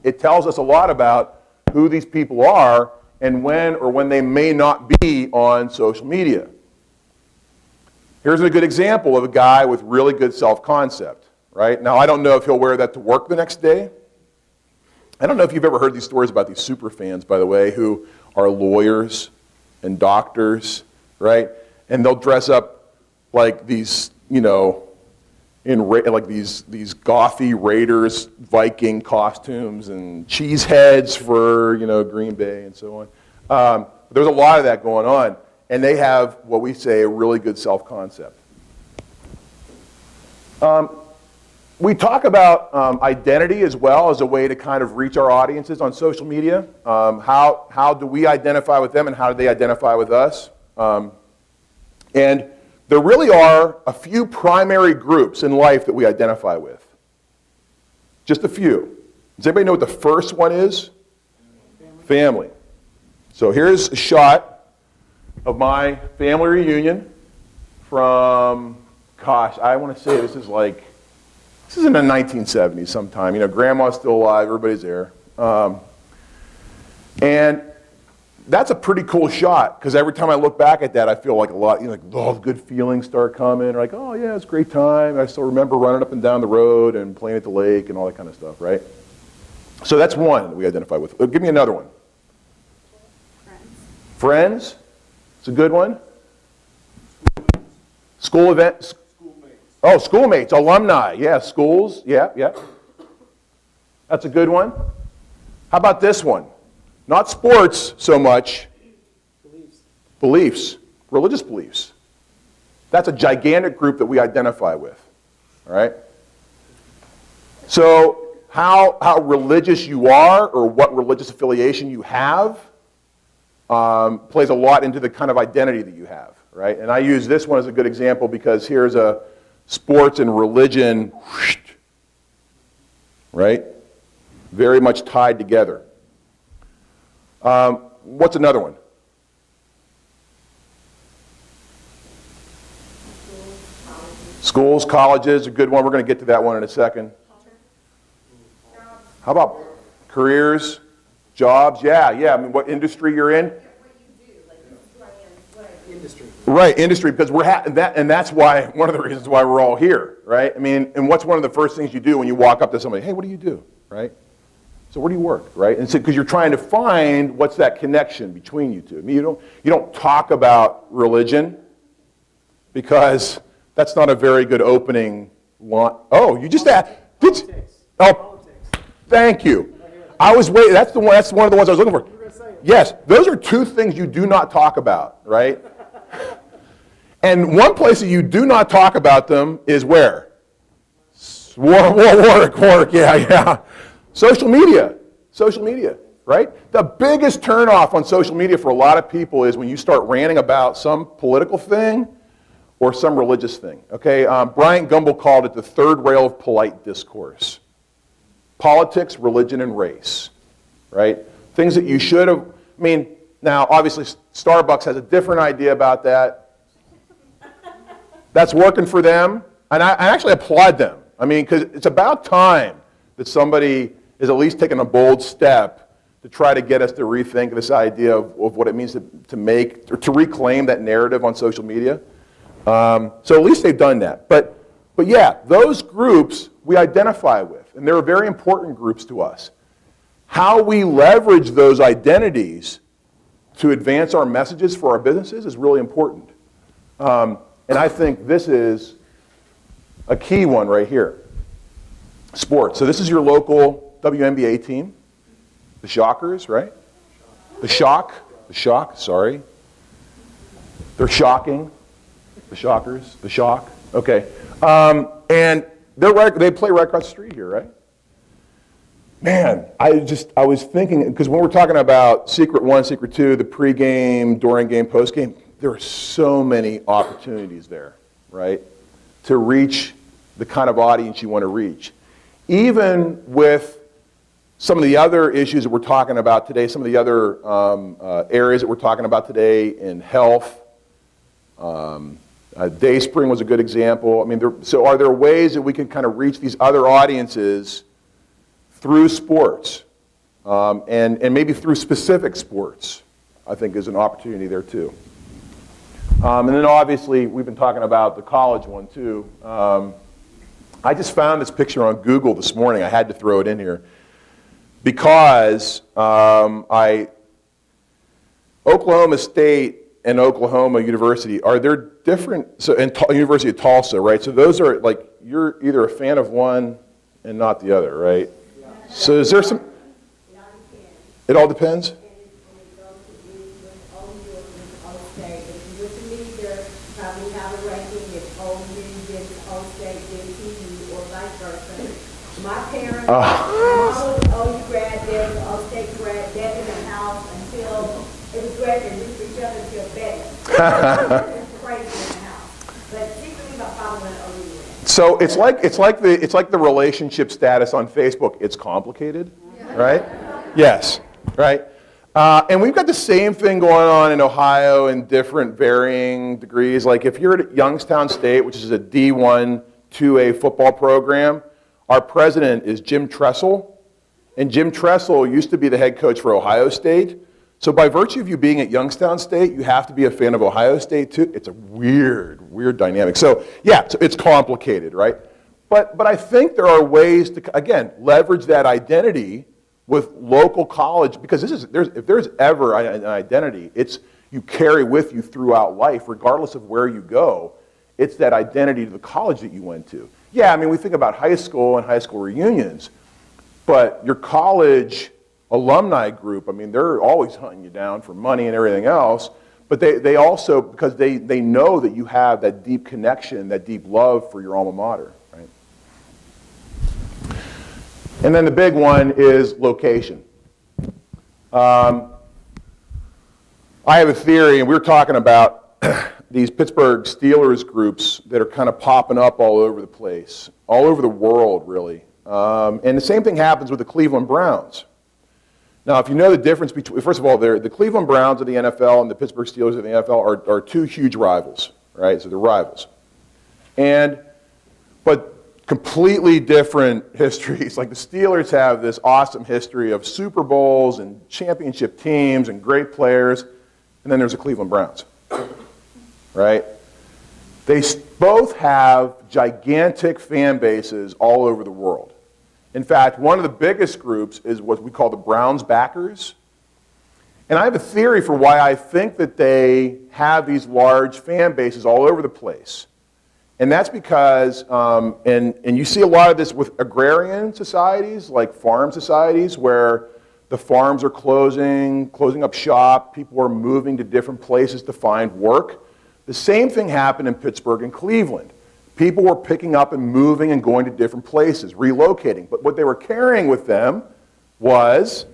it tells us a lot about who these people are and when they may not be on social media. Here's a good example of a guy with really good self-concept, right? Now, I don't know if he'll wear that to work the next day. I don't know if you've ever heard these stories about these super fans, by the way, who are lawyers and doctors, right? And they'll dress up like these, in like these gothy Raiders, Viking costumes and cheese heads for, Green Bay and so on. There's a lot of that going on. And they have, what we say, a really good self-concept. We talk about identity as well as a way to kind of reach our audiences on social media. How do we identify with them and how do they identify with us? And there really are a few primary groups in life that we identify with. Just a few. Does anybody know what the first one is? Family. So here's a shot of my family reunion from, I want to say this is in the 1970s sometime. Grandma's still alive, everybody's there. And that's a pretty cool shot, because every time I look back at that, I feel like a lot, all the good feelings start coming. Like, oh yeah, it's a great time. I still remember running up and down the road and playing at the lake and all that kind of stuff, right? So that's one that we identify with. Give me another one. Friends? It's a good one. School events. Oh, schoolmates, alumni. Yeah, schools. Yeah. That's a good one. How about this one? Not sports so much. Beliefs. Religious beliefs. That's a gigantic group that we identify with. All right? So how religious you are or what religious affiliation you have plays a lot into the kind of identity that you have, right? And I use this one as a good example because here's a sports and religion, right? Very much tied together. What's another one? Schools, colleges, a good one. We're going to get to that one in a second. How about careers, jobs? Yeah. I mean, what industry you're in? Industry. Right, industry, because and that's why one of the reasons why we're all here, right? I mean, and what's one of the first things you do when you walk up to somebody? Hey, what do you do, right? So where do you work, right? And so because you're trying to find what's that connection between you two. I mean, you don't talk about religion because that's not a very good opening line. Oh, you just asked. Oh, thank you. I was waiting. That's one of the ones I was looking for. Yes, those are two things you do not talk about, right? And one place that you do not talk about them is where? Work, yeah. Social media, right? The biggest turnoff on social media for a lot of people is when you start ranting about some political thing or some religious thing, okay? Bryant Gumbel called it the third rail of polite discourse. Politics, religion, and race, right? Things that you should have, I mean, now obviously Starbucks has a different idea about that. That's working for them, and I actually applaud them. I mean, because it's about time that somebody is at least taking a bold step to try to get us to rethink this idea of what it means to make, or to reclaim that narrative on social media. So at least they've done that. But yeah, those groups we identify with, and they're very important groups to us. How we leverage those identities to advance our messages for our businesses is really important. And I think this is a key one right here. Sports. So this is your local WNBA team. The Shockers, right? The Shock, sorry. They're shocking. The Shockers, the Shock. Okay. And they play right across the street here, right? Man, I was thinking, because when we're talking about Secret 1, Secret 2, the pregame, during game, postgame, there are so many opportunities there, right, to reach the kind of audience you want to reach. Even with some of the other issues that we're talking about today, some of the other areas that we're talking about today in health, Dayspring was a good example. I mean, so are there ways that we can kind of reach these other audiences through sports, and maybe through specific sports, I think is an opportunity there too. And then obviously, we've been talking about the college one too. I just found this picture on Google this morning. I had to throw it in here because Oklahoma State and Oklahoma University, are there different, so and University of Tulsa, right? So those are like, you're either a fan of one and not the other, right? So is there some, it all depends? My parents, my mom was an OU grad, dad was an O State grad, dad in the house until it was grad and root for each other until bedtime. It was crazy in the house. But secretly, my father went to OU grad. So it's like the relationship status on Facebook. It's complicated, right? Yes, right? And we've got the same thing going on in Ohio in different varying degrees. Like if you're at Youngstown State, which is a D1 2A football program, our president is Jim Tressel, and Jim Tressel used to be the head coach for Ohio State. So by virtue of you being at Youngstown State, you have to be a fan of Ohio State too. It's a weird dynamic. So yeah, it's complicated, right? But I think there are ways to, again, leverage that identity with local college, because if there's ever an identity, it's you carry with you throughout life, regardless of where you go. It's that identity to the college that you went to. Yeah, I mean, we think about high school and high school reunions, but your college alumni group, I mean, they're always hunting you down for money and everything else, but they also, because they know that you have that deep connection, that deep love for your alma mater, right? And then the big one is location. I have a theory, and we were talking about these Pittsburgh Steelers groups that are kind of popping up all over the place, all over the world, really. And the same thing happens with the Cleveland Browns. Now, if you know the difference between, first of all, the Cleveland Browns of the NFL and the Pittsburgh Steelers of the NFL are two huge rivals, right? So they're rivals. But completely different histories. Like the Steelers have this awesome history of Super Bowls and championship teams and great players, and then there's the Cleveland Browns, right? They both have gigantic fan bases all over the world. In fact, one of the biggest groups is what we call the Browns backers. And I have a theory for why I think that they have these large fan bases all over the place. And that's because, and you see a lot of this with agrarian societies, like farm societies, where the farms are closing up shop, people are moving to different places to find work. The same thing happened in Pittsburgh and Cleveland. People were picking up and moving and going to different places, relocating. But what they were carrying with them was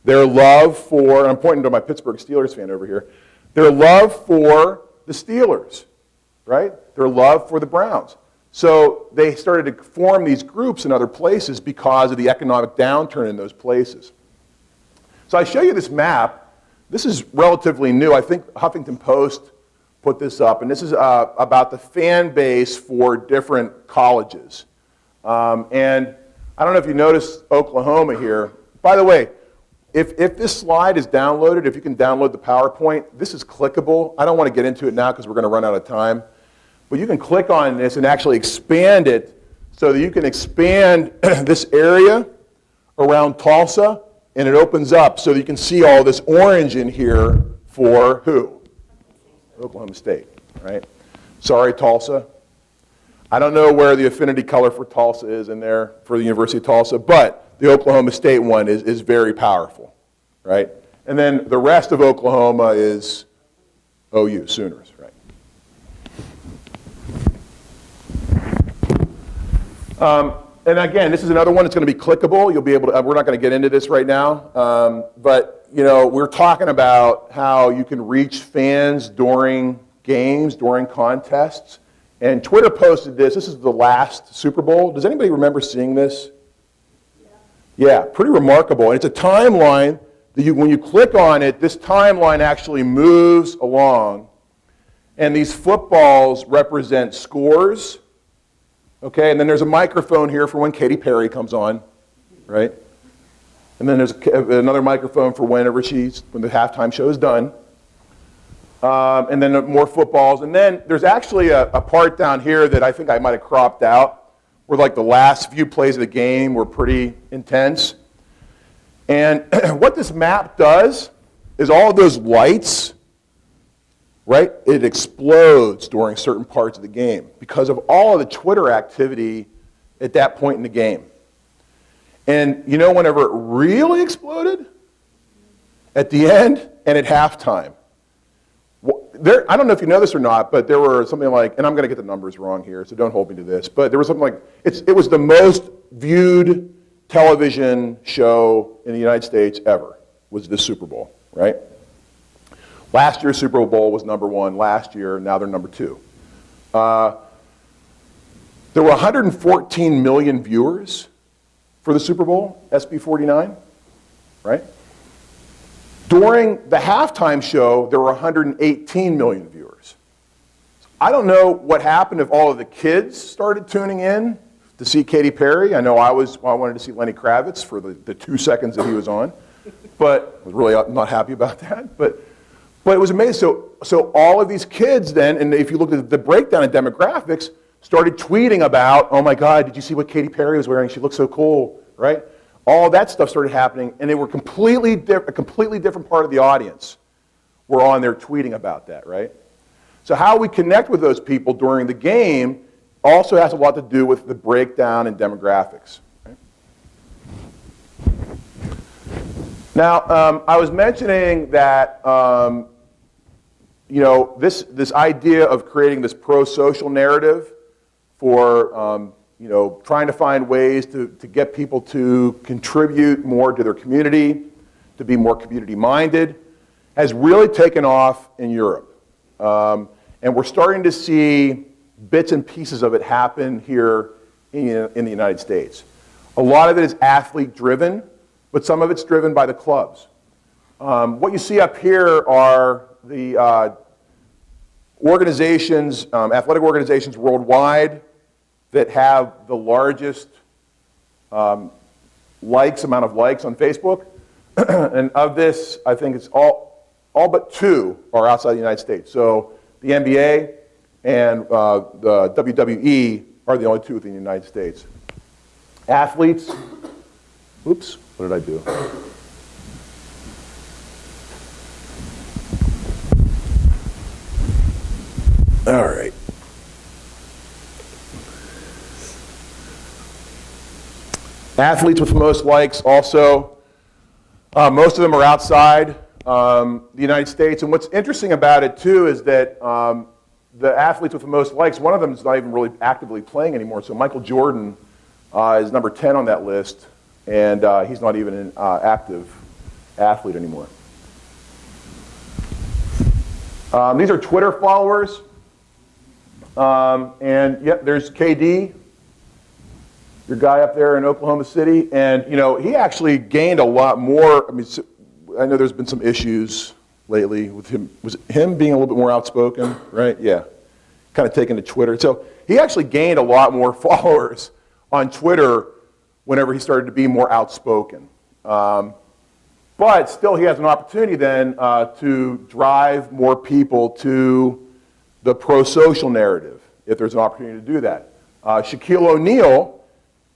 their love for, and I'm pointing to my Pittsburgh Steelers fan over here, their love for the Steelers, right? Their love for the Browns. So they started to form these groups in other places because of the economic downturn in those places. So I show you this map. This is relatively new. I think Huffington Post put this up, and this is about the fan base for different colleges. And I don't know if you noticed Oklahoma here. By the way, if this slide is downloaded, if you can download the PowerPoint, this is clickable. I don't want to get into it now because we're going to run out of time. But you can click on this and actually expand it so that you can expand this area around Tulsa, and it opens up so that you can see all this orange in here for who? Oklahoma State, right? Sorry, Tulsa. I don't know where the affinity color for Tulsa is in there for the University of Tulsa, but the Oklahoma State one is very powerful, right? And then the rest of Oklahoma is OU, Sooners, right? And again, this is another one that's going to be clickable. You'll be able to, we're not going to get into this right now, but you know, we're talking about how you can reach fans during games, during contests. And Twitter posted this. This is the last Super Bowl. Does anybody remember seeing this? Yeah, pretty remarkable. And it's a timeline that when you click on it, this timeline actually moves along. And these footballs represent scores. Okay, and then there's a microphone here for when Katy Perry comes on, right? And then there's another microphone for when the halftime show is done. And then more footballs. And then there's actually a part down here that I think I might have cropped out, where like the last few plays of the game were pretty intense. And what this map does is all of those lights, right, it explodes during certain parts of the game because of all of the Twitter activity at that point in the game. And you know whenever it really exploded? At the end and at halftime. I don't know if you know this or not, but there were something like, and I'm going to get the numbers wrong here, so don't hold me to this, but there was something like, it was the most viewed television show in the United States ever, was the Super Bowl, right? Last year's Super Bowl was number one last year, now they're number two. There were 114 million viewers for the Super Bowl, SB 49, right? During the halftime show, there were 118 million viewers. I don't know what happened if all of the kids started tuning in to see Katy Perry. I know I wanted to see Lenny Kravitz for the 2 seconds that he was on, but I was really not happy about that. But it was amazing. So all of these kids then, and if you look at the breakdown in demographics, started tweeting about, oh my God, did you see what Katy Perry was wearing? She looks so cool, right? All that stuff started happening, and they were a completely different part of the audience were on there tweeting about that, right? So how we connect with those people during the game also has a lot to do with the breakdown in demographics. Right? Now, I was mentioning that this idea of creating this pro-social narrative for trying to find ways to get people to contribute more to their community, to be more community-minded, has really taken off in Europe. And we're starting to see bits and pieces of it happen here in the United States. A lot of it is athlete-driven, but some of it's driven by the clubs. What you see up here are the organizations, athletic organizations worldwide that have the largest amount of likes on Facebook. And of this, I think it's all but 2 are outside the United States. So the NBA and the WWE are the only 2 within the United States. Athletes, oops, what did I do? All right. Athletes with the most likes also, most of them are outside the United States. And what's interesting about it too is that the athletes with the most likes, one of them is not even really actively playing anymore. So Michael Jordan is number 10 on that list, and he's not even an active athlete anymore. These are Twitter followers. And yep, there's KD, your guy up there in Oklahoma City. And, he actually gained a lot more. I mean, I know there's been some issues lately with him. Was it him being a little bit more outspoken, right? Yeah. Kind of taken to Twitter. So he actually gained a lot more followers on Twitter whenever he started to be more outspoken. But still, he has an opportunity then to drive more people to the pro-social narrative, if there's an opportunity to do that. Shaquille O'Neal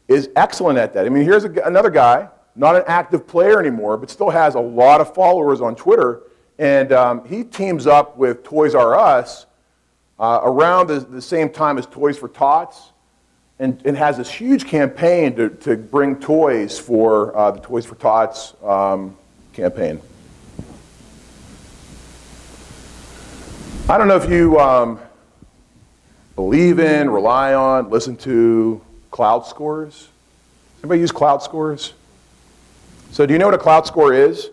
is excellent at that. I mean, here's another guy, not an active player anymore, but still has a lot of followers on Twitter, and he teams up with Toys R Us around the same time as Toys for Tots, and has this huge campaign to bring toys for the Toys for Tots campaign. I don't know if you believe in, rely on, listen to cloud scores. Anybody use cloud scores? So do you know what a cloud score is?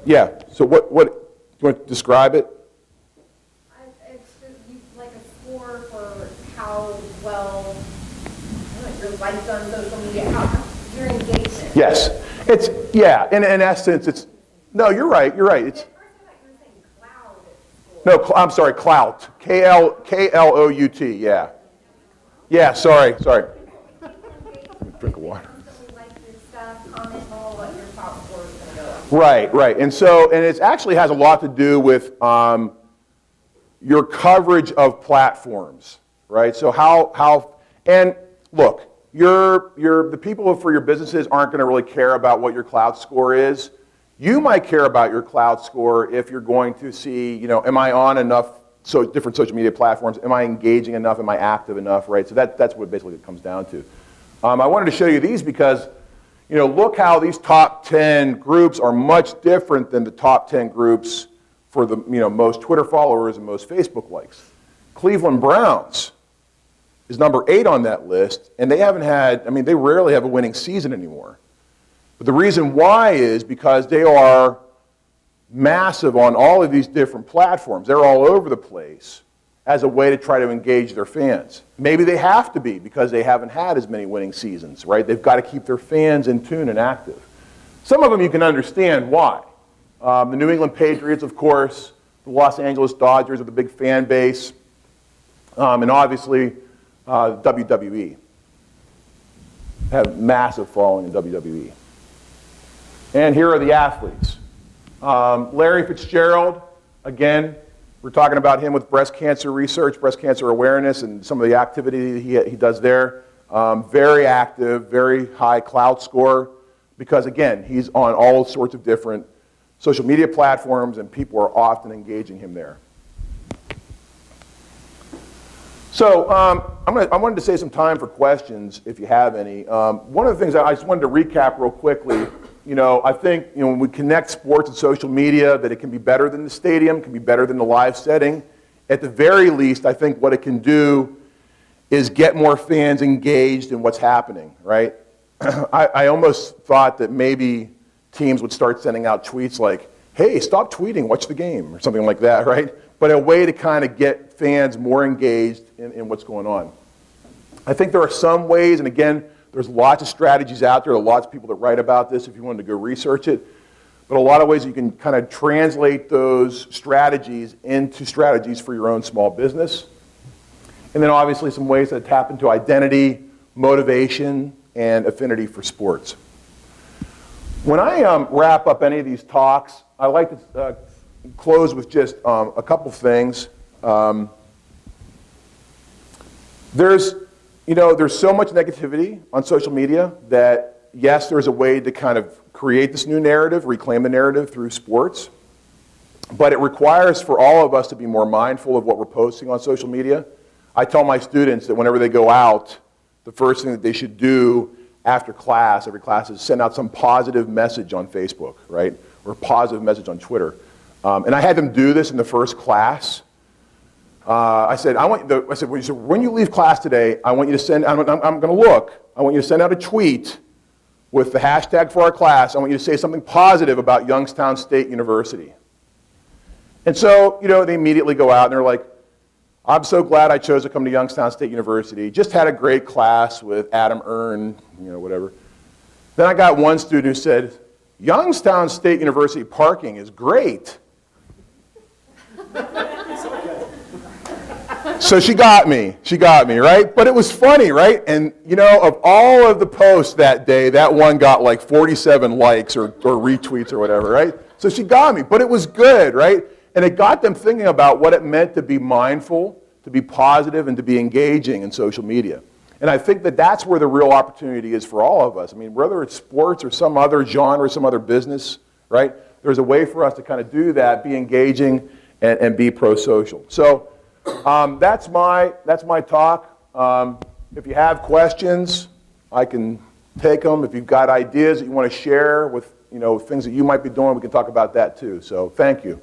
Yeah. So what do you want to describe it? It's just like a score for how well your likes on social media, how your engagement. Yes. In essence, it's, no, you're right. It's, no, I'm sorry, clout. K-L-O-U-T, yeah. Yeah, sorry. Drink of water. Right. And so, and it actually has a lot to do with your coverage of platforms, right? So and look, the people for your businesses aren't going to really care about what your cloud score is. You might care about your cloud score if you're going to see, am I on enough different social media platforms? Am I engaging enough? Am I active enough, right? So that's what basically it comes down to. I wanted to show you these because, look how these top 10 groups are much different than the top 10 groups for the, most Twitter followers and most Facebook likes. Cleveland Browns is number 8 on that list, and they rarely have a winning season anymore. But the reason why is because they are massive on all of these different platforms. They're all over the place as a way to try to engage their fans. Maybe they have to be because they haven't had as many winning seasons, right? They've got to keep their fans in tune and active. Some of them you can understand why. The New England Patriots, of course, the Los Angeles Dodgers with a big fan base, and obviously WWE. Have massive following in WWE. And here are the athletes. Larry Fitzgerald, again, we're talking about him with breast cancer research, breast cancer awareness, and some of the activity he does there. Very active, very high cloud score, because again, he's on all sorts of different social media platforms, and people are often engaging him there. So I wanted to save some time for questions, if you have any. One of the things I just wanted to recap real quickly I think, when we connect sports and social media, that it can be better than the stadium, can be better than the live setting. At the very least, I think what it can do is get more fans engaged in what's happening, right? I almost thought that maybe teams would start sending out tweets like, hey, stop tweeting, watch the game, or something like that, right? But a way to kind of get fans more engaged in what's going on. I think there are some ways, and again, there's lots of strategies out there, lots of people that write about this if you wanted to go research it, but a lot of ways you can kind of translate those strategies into strategies for your own small business. And then obviously some ways that tap into identity, motivation, and affinity for sports. When I wrap up any of these talks, I like to close with just a couple things. There's so much negativity on social media that, yes, there's a way to kind of create this new narrative, reclaim the narrative through sports, but it requires for all of us to be more mindful of what we're posting on social media. I tell my students that whenever they go out, the first thing that they should do after class, every class, is send out some positive message on Facebook, right? Or a positive message on Twitter. And I had them do this in the first class. I said, when you leave class today, I want you to send, I'm going to look, I want you to send out a tweet with the hashtag for our class. I want you to say something positive about Youngstown State University. And so, they immediately go out and they're like, I'm so glad I chose to come to Youngstown State University. Just had a great class with Adam Earnhardt, whatever. Then I got one student who said, Youngstown State University parking is great. So she got me, right? But it was funny, right? And, of all of the posts that day, that one got like 47 likes or retweets or whatever, right? So she got me, but it was good, right? And it got them thinking about what it meant to be mindful, to be positive, and to be engaging in social media. And I think that that's where the real opportunity is for all of us. I mean, whether it's sports or some other genre, some other business, right? There's a way for us to kind of do that, be engaging, and be pro-social. So that's my talk. If you have questions, I can take them. If you've got ideas that you want to share with, things that you might be doing, we can talk about that too. So thank you.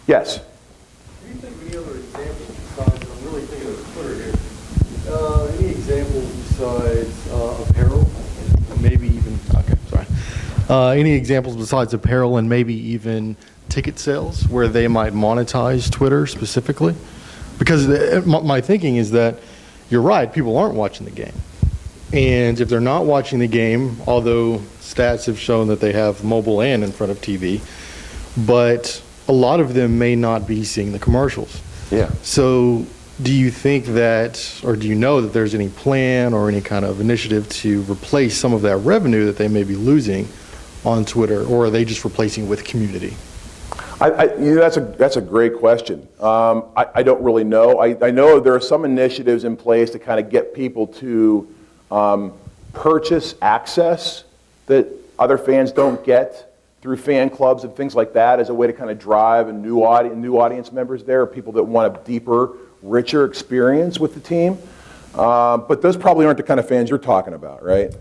Yes? Do you think of any other examples besides, I'm really thinking of Twitter here, any examples besides apparel, and maybe even, any examples besides apparel and maybe even ticket sales where they might monetize Twitter specifically? Because my thinking is that you're right, people aren't watching the game. And if they're not watching the game, although stats have shown that they have mobile and in front of TV, but a lot of them may not be seeing the commercials. Yeah. So do you think that, or do you know that there's any plan or any kind of initiative to replace some of that revenue that they may be losing on Twitter, or are they just replacing with community? That's a great question. I don't really know. I know there are some initiatives in place to kind of get people to purchase access that other fans don't get through fan clubs and things like that as a way to kind of drive a new audience members there, people that want a deeper, richer experience with the team. But those probably aren't the kind of fans you're talking about, right?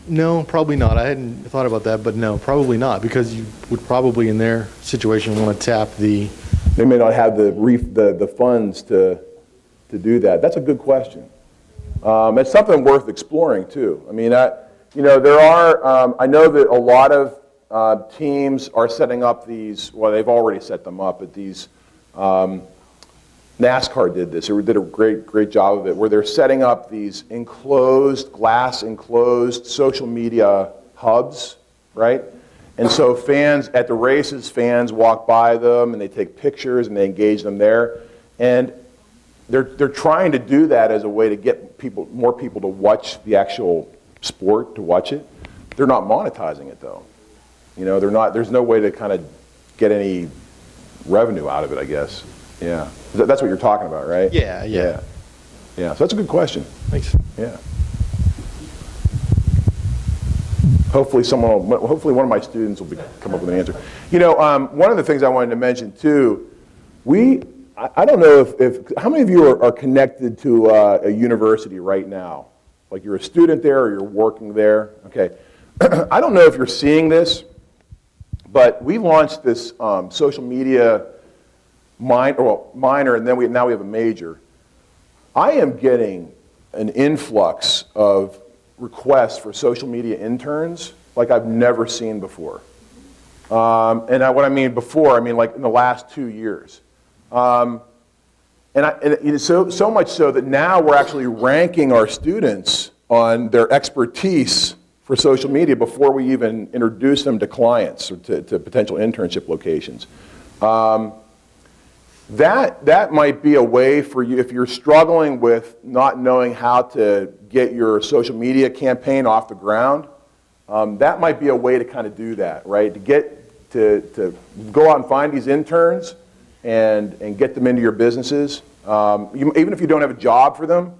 No, probably not. I hadn't thought about that, but no, probably not, because you would probably in their situation want to tap the... They may not have the funds to do that. That's a good question. It's something worth exploring too. I mean, there are, I know that a lot of teams are setting up these, well, they've already set them up, but these, NASCAR did this, or did a great job of it, where they're setting up these glass enclosed social media hubs, right? And so fans, at the races, fans walk by them and they take pictures and they engage them there. And they're trying to do that as a way to get more people to watch the actual sport, to watch it. They're not monetizing it though. There's no way to kind of get any revenue out of it, I guess. Yeah. That's what you're talking about, right? Yeah. Yeah, so that's a good question. Thanks. Yeah. Hopefully one of my students will come up with an answer. One of the things I wanted to mention too, I don't know if how many of you are connected to a university right now? Like you're a student there or you're working there? Okay. I don't know if you're seeing this, but we launched this social media minor, and then now we have a major. I am getting an influx of requests for social media interns like I've never seen before. What I mean before, I mean like in the last 2 years. And it is so much so that now we're actually ranking our students on their expertise for social media before we even introduce them to clients or to potential internship locations. That might be a way for you, if you're struggling with not knowing how to get your social media campaign off the ground, that might be a way to kind of do that, right? To go out and find these interns and get them into your businesses. Even if you don't have a job for them,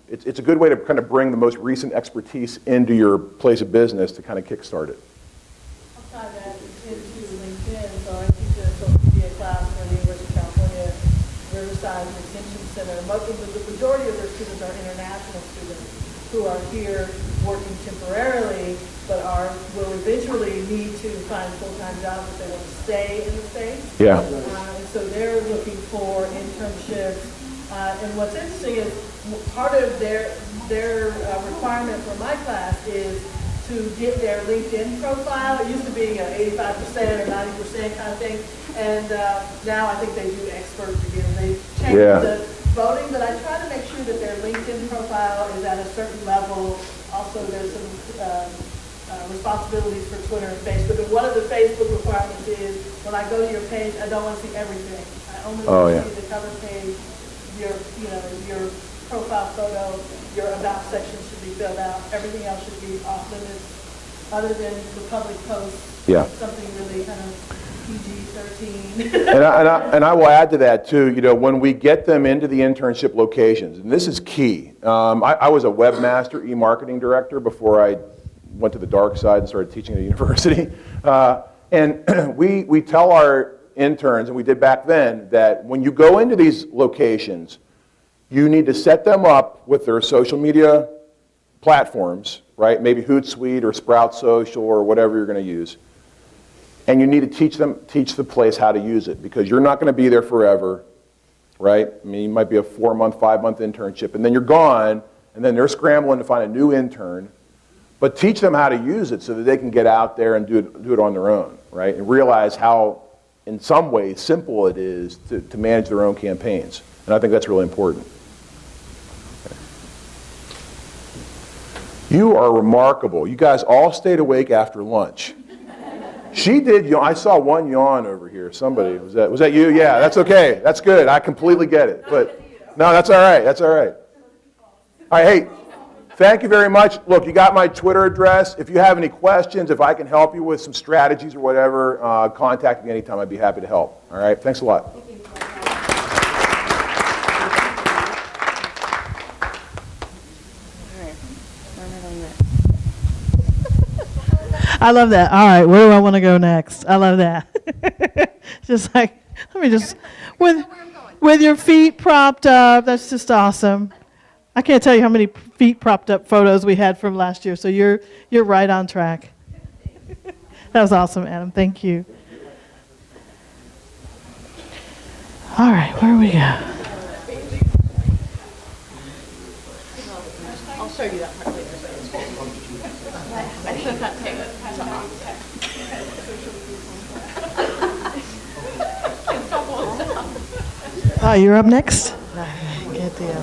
it's a good way to kind of bring the most recent expertise into your place of business to kind of kickstart it. I'll tie that into LinkedIn. So I teach a social media class for the University of California, Riverside Extension Center. The majority of their students are international students who are here working temporarily, but will eventually need to find full-time jobs if they want to stay in the States. Yeah. And so they're looking for internships. And what's interesting is part of their requirement for my class is to get their LinkedIn profile. It used to be 85% or 90% kind of thing, and now I think they do experts again. They changed the voting, but I try to make sure that their LinkedIn profile is at a certain level. Also, there's some responsibilities for Twitter and Facebook. And one of the Facebook requirements is when I go to your page, I don't want to see everything. I only want to see the cover page, your profile photo, your about section should be filled out. Everything else should be off limits, other than the public posts. Yeah. Something really kind of PG-13. And I will add to that too. When we get them into the internship locations, and this is key. I was a webmaster, e-marketing director before I went to the dark side and started teaching at a university. And we tell our interns, and we did back then, that when you go into these locations, you need to set them up with their social media platforms, right? Maybe Hootsuite or Sprout Social or whatever you're going to use. And you need to teach the place how to use it, because you're not going to be there forever, right? I mean, you might be a 4-month, 5-month internship, and then you're gone, and then they're scrambling to find a new intern. But teach them how to use it so that they can get out there and do it on their own, right? And realize how, in some ways, simple it is to manage their own campaigns. And I think that's really important. You are remarkable. You guys all stayed awake after lunch. She did yawn. I saw one yawn over here. Somebody, was that you? Yeah, that's okay. That's good. I completely get it. But no, that's all right. That's all right. All right, hey, thank you very much. Look, you got my Twitter address. If you have any questions, if I can help you with some strategies or whatever, contact me anytime. I'd be happy to help. All right, thanks a lot. I love that. All right, where do I want to go next? I love that. Just like, with your feet propped up. That's just awesome. I can't tell you how many feet propped up photos we had from last year. So you're right on track. That was awesome, Adam. Thank you. All right, where do we go? I'll show you that part later. I sent that tape to Oh, you're up next? Get the